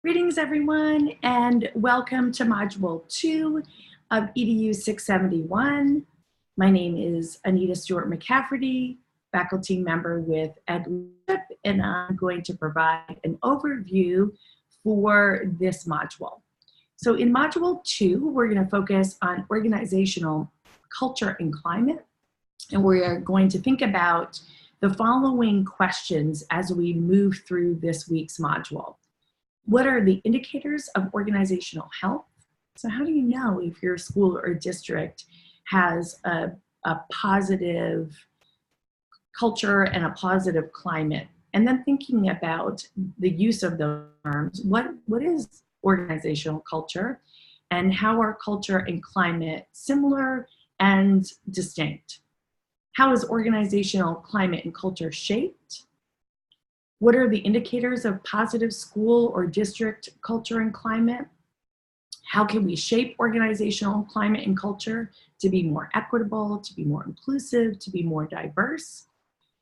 Greetings, everyone, and welcome to Module 2 of EDU 671. My name is Anita Stewart McCafferty, faculty member with Ed Leadership, and I'm going to provide an overview for this module. So in Module 2, we're going to focus on organizational culture and climate, and we are going to think about the following questions as we move through this week's module. What are the indicators of organizational health? So how do you know if your school or district has a positive culture and a positive climate? And then thinking about the use of those terms, what is organizational culture and how are culture and climate similar and distinct? How is organizational climate and culture shaped? What are the indicators of positive school or district culture and climate? How can we shape organizational climate and culture to be more equitable, to be more inclusive, to be more diverse?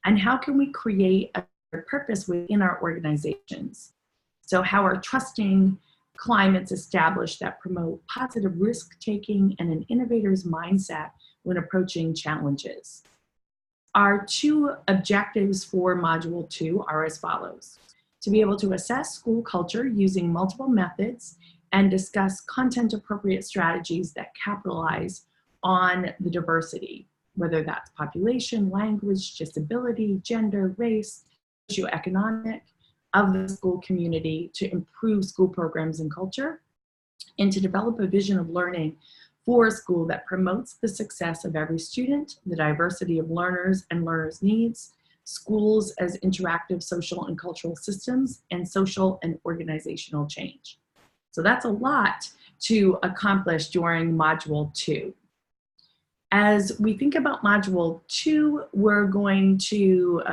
And how can we create a purpose within our organizations? So how are trusting climates established that promote positive risk-taking and an innovator's mindset when approaching challenges? Our two objectives for Module 2 are as follows: to be able to assess school culture using multiple methods and discuss content-appropriate strategies that capitalize on the diversity, whether that's population, language, disability, gender, race, socioeconomic of the school community to improve school programs and culture, and to develop a vision of learning for a school that promotes the success of every student, the diversity of learners and learners' needs, schools as interactive social and cultural systems, and social and organizational change. So that's a lot to accomplish during Module 2. As we think about Module 2, we're going to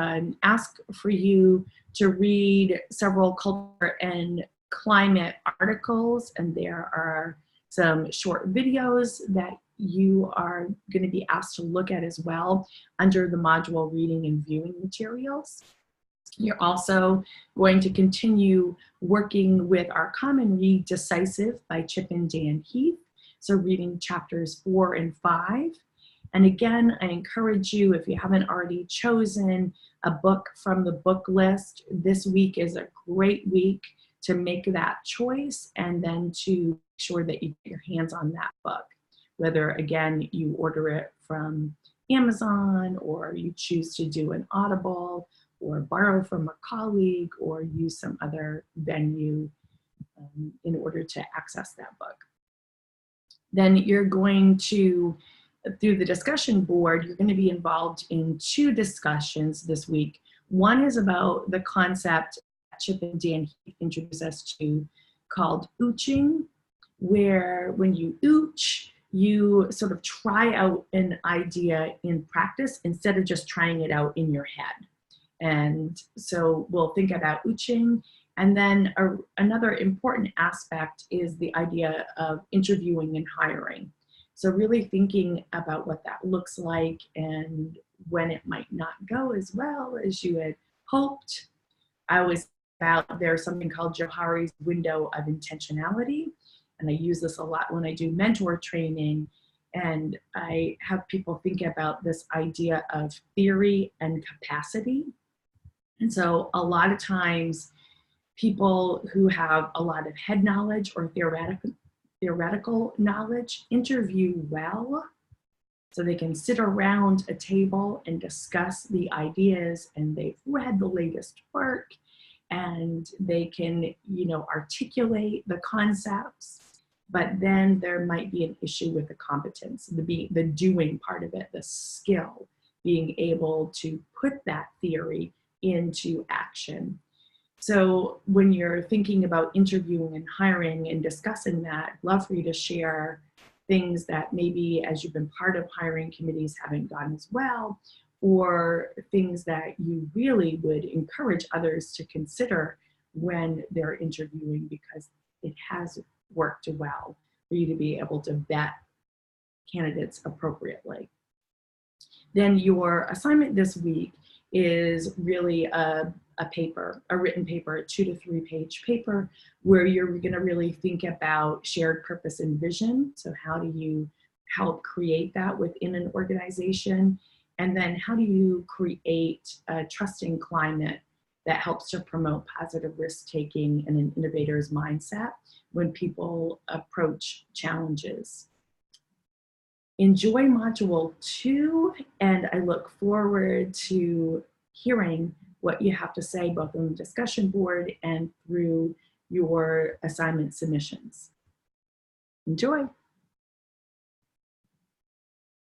ask for you to read several culture and climate articles, and there are some short videos that you are going to be asked to look at as well under the module reading and viewing materials. You're also going to continue working with our common read Decisive by Chip and Dan Heath, so reading chapters 4 and 5. And again, I encourage you, if you haven't already chosen a book from the book list, this week is a great week to make that choice and then to make sure that you get your hands on that book. Whether, again, you order it from Amazon or you choose to do an Audible or borrow from a colleague or use some other venue in order to access that book. Then you're going to, through the discussion board, you're going to be involved in two discussions this week. One is about the concept Chip and Dan Heath introduced us to called ooching, where when you ooch, you sort of try out an idea in practice instead of just trying it out in your head. And so we'll think about ooching. And then another important aspect is the idea of interviewing and hiring. So really thinking about what that looks like and when it might not go as well as you had hoped. I was there's something called Johari's window of intentionality, and I use this a lot when I do mentor training, and I have people think about this idea of theory and capacity. And so a lot of times people who have a lot of head knowledge or theoretical knowledge interview well, so they can sit around a table and discuss the ideas, and they've read the latest work, and they can, articulate the concepts, but then there might be an issue with the competence, the doing part of it, the skill, being able to put that theory into action. So when you're thinking about interviewing and hiring and discussing that, I'd love for you to share things that maybe as you've been part of hiring committees haven't gone as well, or things that you really would encourage others to consider when they're interviewing, because it has worked well for you to be able to vet candidates appropriately. Then your assignment this week is really a a paper, a written paper, a 2 to 3 page paper, where you're going to really think about shared purpose and vision. So how do you help create that within an organization? And then how do you create a trusting climate that helps to promote positive risk-taking and an innovator's mindset when people approach challenges? Enjoy Module 2, and I look forward to hearing what you have to say both on the discussion board and through your assignment submissions. Enjoy.